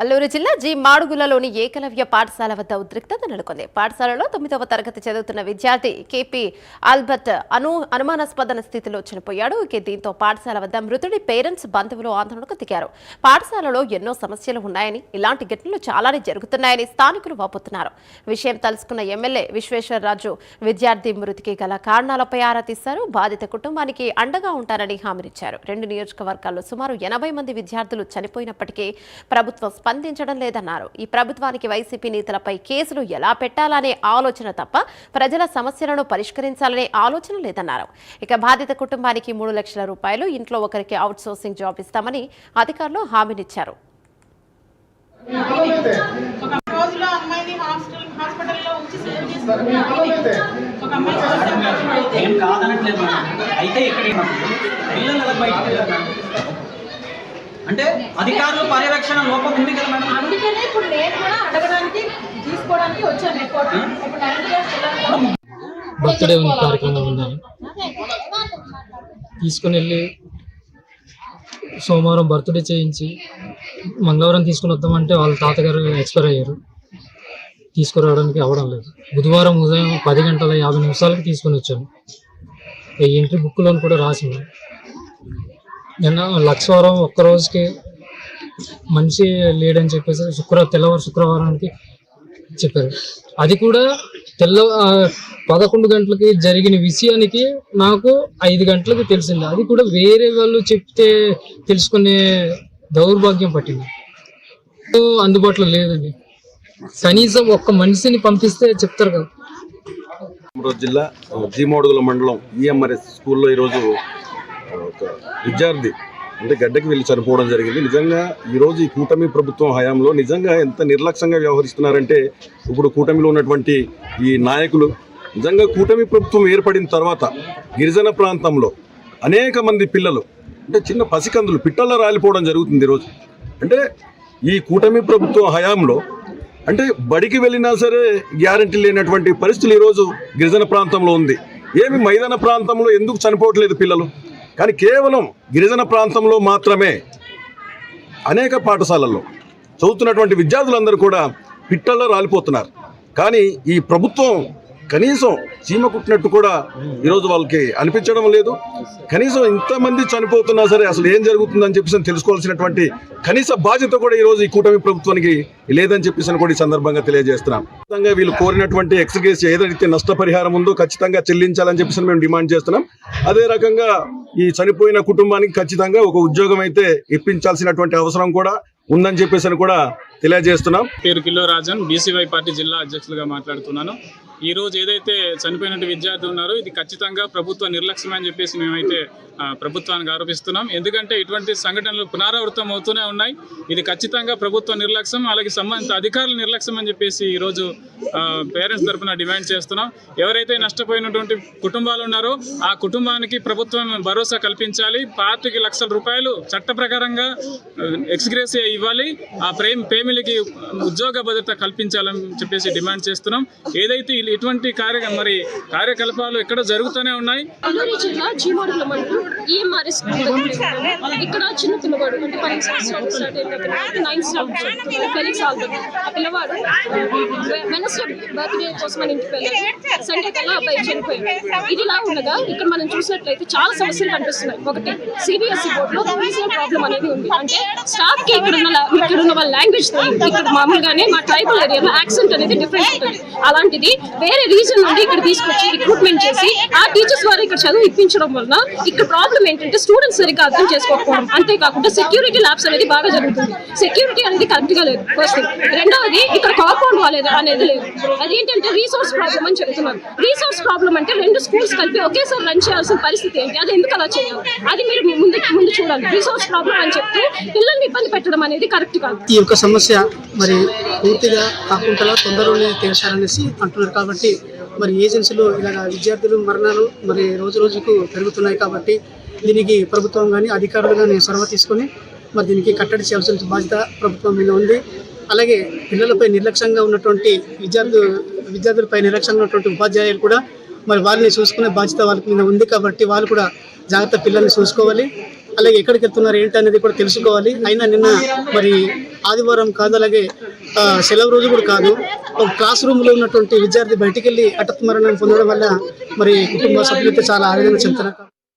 అల్లూరు జిల్లా జి మాడుగులలోని ఏకలవ్య పాఠశాల వద్ద ఉద్రిక్తత నెలకొంది. పాఠశాలలో 9వ తరగతి చదువుతున్న విద్యార్థి కేపీ ఆల్బర్ట్ అనుమానాస్పద స్థితిలో చనిపోయాడు. దీంతో పాఠశాల వద్ద మృతుడి పేరెంట్స్ బంధువులు ఆందోళనకు దిగారు. పాఠశాలలో ఎన్నో సమస్యలు ఉన్నాయని, ఇలాంటి ఘటనలు చాలానే జరుగుతున్నాయని స్థానికులు వాపోతున్నారు. విషయం తెలుసుకున్న ఎమ్మెల్యే విశ్వేశ్వరరాజు విద్యార్థి మృతికి గల కారణాలపై ఆరా తీశారు. బాధిత కుటుంబానికి అండగా ఉంటారని హామీనిచ్చారు. 2 నియోజకవర్గాల్లో సుమారు 80 మంది విద్యార్థులు చనిపోయినప్పటికీ ప్రభుత్వం స్పందించడం లేదన్నారు. ఈ ప్రభుత్వానికి వైసీపీ నేతలపై కేసులు ఎలా పెట్టాలనే ఆలోచన తప్ప ప్రజల సమస్యలను పరిష్కరించాలనే ఆలోచన లేదన్నారు. ఇక బాధిత కుటుంబానికి 3 లక్షల రూపాయలు, ఇంట్లో ఒకరికి అవుట్ సోర్సింగ్ జాబ్ ఇస్తామని అధికారులు హామీనిచ్చారు. అంటే అధికారుల పర్యవేక్షణ లోపం ఉంది కదా మేడం. అందుకనే ఇప్పుడు నేను కూడా అడగడానికి తీసుకోవడానికి వచ్చాను రిపోర్ట్. బర్త్డే ఉంది, కార్యక్రమం ఉందని తీసుకుని వెళ్ళి సోమవారం బర్త్డే చేయించి మంగళవారం తీసుకుని వద్దామంటే వాళ్ళ తాతగారు ఎక్స్పైర్ అయ్యారు. తీసుకురావడానికి అవ్వడం లేదు. బుధవారం ఉదయం 10:50 తీసుకొని వచ్చాను. ఈ ఎంట్రీ బుక్లో కూడా రాసింది. నిన్న లక్షవారం ఒక్కరోజుకి మనిషి లేడని చెప్పేసి శుక్రవారానికి చెప్పారు. అది కూడా 11 గంటలకి జరిగిన విషయానికి నాకు 5 గంటలకు తెలిసింది. అది కూడా వేరే వాళ్ళు చెప్తే తెలుసుకునే దౌర్భాగ్యం పట్టింది. అందుబాటులో లేదండి. కనీసం ఒక్క మనిషిని పంపిస్తే చెప్తారు కదా. జిల్లా జీమోడుగుల మండలం ఈఎంఆర్ఎస్ స్కూల్లో ఈరోజు ఒక విద్యార్థి అంటే గడ్డకి వెళ్ళి చనిపోవడం జరిగింది. నిజంగా ఈరోజు ఈ కూటమి ప్రభుత్వం హయాంలో నిజంగా ఎంత నిర్లక్ష్యంగా వ్యవహరిస్తున్నారంటే, ఇప్పుడు కూటమిలో ఉన్నటువంటి ఈ నాయకులు నిజంగా కూటమి ప్రభుత్వం ఏర్పడిన తర్వాత గిరిజన ప్రాంతంలో అనేక మంది పిల్లలు అంటే చిన్న పసికందులు పిట్టల్లో రాలిపోవడం జరుగుతుంది ఈరోజు. అంటే ఈ కూటమి ప్రభుత్వం హయాంలో అంటే బడికి వెళ్ళినా సరే గ్యారంటీ లేనటువంటి పరిస్థితులు ఈరోజు గిరిజన ప్రాంతంలో ఉంది. ఏమి మైదాన ప్రాంతంలో ఎందుకు చనిపోవట్లేదు పిల్లలు? కానీ కేవలం గిరిజన ప్రాంతంలో మాత్రమే అనేక పాఠశాలల్లో చదువుతున్నటువంటి విద్యార్థులందరూ కూడా పిట్టల్లో రాలిపోతున్నారు. కానీ ఈ ప్రభుత్వం కనీసం చీమ కుట్టినట్టు కూడా ఈరోజు వాళ్ళకి అనిపించడం లేదు. కనీసం ఇంతమంది చనిపోతున్నా సరే అసలు ఏం జరుగుతుందని చెప్పేసి తెలుసుకోవాల్సినటువంటి కనీస బాధ్యత కూడా ఈరోజు ఈ కూటమి ప్రభుత్వానికి లేదని చెప్పేసి కూడా ఈ సందర్భంగా తెలియజేస్తున్నాం. ఖచ్చితంగా వీళ్ళు కోరినటువంటి ఎక్స్గ్రేస్ ఏదైతే నష్టపరిహారం ఉందో ఖచ్చితంగా చెల్లించాలని చెప్పేసి మేము డిమాండ్ చేస్తున్నాం. అదే రకంగా ఈ చనిపోయిన కుటుంబానికి ఖచ్చితంగా ఒక ఉద్యోగం అయితే ఇప్పించాల్సినటువంటి అవసరం కూడా ఉందని చెప్పేసి కూడా తెలియజేస్తున్నాం. పేరు కిల్లో రాజన్, బీసీవై పార్టీ జిల్లా అధ్యక్షులుగా మాట్లాడుతున్నాను. ఈ రోజు ఏదైతే చనిపోయినట్టు విద్యార్థులు ఉన్నారో ఇది ఖచ్చితంగా ప్రభుత్వ నిర్లక్ష్యం అని చెప్పేసి మేమైతే ప్రభుత్వానికి ఆరోపిస్తున్నాం. ఎందుకంటే ఇటువంటి సంఘటనలు పునరావృతం అవుతూనే ఉన్నాయి. ఇది ఖచ్చితంగా ప్రభుత్వ నిర్లక్ష్యం, అలాగే సంబంధిత అధికారుల నిర్లక్ష్యం అని చెప్పేసి ఈరోజు పేరెంట్స్ తరఫున డిమాండ్ చేస్తున్నాం. ఎవరైతే నష్టపోయినటువంటి కుటుంబాలు ఉన్నారో ఆ కుటుంబానికి ప్రభుత్వం భరోసా కల్పించాలి. 5 లక్షల రూపాయలు చట్ట ప్రకారంగా ఎక్స్గ్రేసియా ఇవ్వాలి. ఆ ఫ్యామిలీకి ఉద్యోగ భద్రత కల్పించాలని చెప్పేసి డిమాండ్ చేస్తున్నాం. ఏదైతే ఇటువంటి కార్యకలాపాలు ఇక్కడ జరుగుతూనే ఉన్నాయి. అల్లూరు జిల్లా జీమోడుగుల మండలం ఈఎంఆర్ఎస్ ఇక్కడ చిన్న పిల్లవాడు అంటే 9 ఫెలిక్స్ ఆల్బర్ట్ ఆ పిల్లవాడు వెనస్డే బర్త్డే కోసం మన ఇంటికి వెళ్ళారు. సండే కల్లా అబ్బాయి చనిపోయాడు. ఇదిలా ఉండగా ఇక్కడ మనం చూసినట్లయితే చాలా సమస్యలు కనిపిస్తున్నాయి. ఒకటి, సిబిఎస్ఈ బోర్డులో రీజనల్ ప్రాబ్లం అనేది ఉంది. అంటే స్టాఫ్ కి ఇక్కడ ఉన్న వాళ్ళ లాంగ్వేజ్ ఇక్కడ మామూలుగానే మా ట్రైబల్ ఏరియాలో యాక్సెంట్ అనేది డిఫరెంట్ ఉంటుంది. అలాంటిది వేరే రీజన్ నుండి ఇక్కడ తీసుకొచ్చి రిక్రూట్మెంట్ చేసి ఆ టీచర్స్ ద్వారా ఇక్కడ చదువు ఇప్పించడం వలన ఇక్కడ ప్రాబ్లం ఏంటంటే స్టూడెంట్స్ సరిగ్గా అర్థం చేసుకోకపోవడం. అంతేకాకుండా సెక్యూరిటీ ల్యాబ్స్ అనేది బాగా జరుగుతుంది. సెక్యూరిటీ అనేది కరెక్ట్ గా లేదు. First thing. రెండవది ఇక్కడ కాంపౌండ్ వాల్ అనేది లేదు. అదేంటంటే రీసోర్స్ ప్రాబ్లం అని చెప్తున్నారు. రీసోర్స్ ప్రాబ్లం అంటే 2 స్కూల్స్ కలిపి ఒకేసారి రన్ చేయాల్సిన పరిస్థితి ఏంటి? అది ఎందుకు అలా చేయాలి? అది మీరు ముందు చూడాలి. రీసోర్స్ ప్రాబ్లం అని చెప్తే పిల్లల్ని ఇబ్బంది పెట్టడం అనేది కరెక్ట్ కాదు. ఈ యొక్క సమస్య మరి పూర్తిగా కాకుండా తొందరలోనే తీర్చాలనేసి అంటున్నారు. కాబట్టి మరి ఏజెన్సీలో ఇలాగ విద్యార్థులు మరణాలు మరి రోజుకు పెరుగుతున్నాయి. కాబట్టి దీనికి ప్రభుత్వం కానీ అధికారులు కానీ చొరవ తీసుకొని మరి దీనికి కట్టడి చేయాల్సిన బాధ్యత ప్రభుత్వం మీద ఉంది. అలాగే పిల్లలపై నిర్లక్ష్యంగా ఉన్నటువంటి విద్యార్థులపై నిర్లక్ష్యంగా ఉన్నటువంటి ఉపాధ్యాయులు కూడా మరి వారిని చూసుకునే బాధ్యత వాళ్ళ మీద ఉంది. కాబట్టి వాళ్ళు కూడా జాగ్రత్త పిల్లల్ని చూసుకోవాలి. అలాగే ఎక్కడికి వెళ్తున్నారు ఏంటి అనేది కూడా తెలుసుకోవాలి. అయినా నిన్న మరి ఆదివారం కాదు, అలాగే సెలవు రోజు కూడా కాదు. ఒక క్లాస్ రూమ్లో ఉన్నటువంటి విద్యార్థి బయటికి వెళ్ళి హఠాత్ మరణం పొందడం వల్ల మరి కుటుంబ సభ్యులైతే చాలా ఆవేదన చెందుతున్నారు.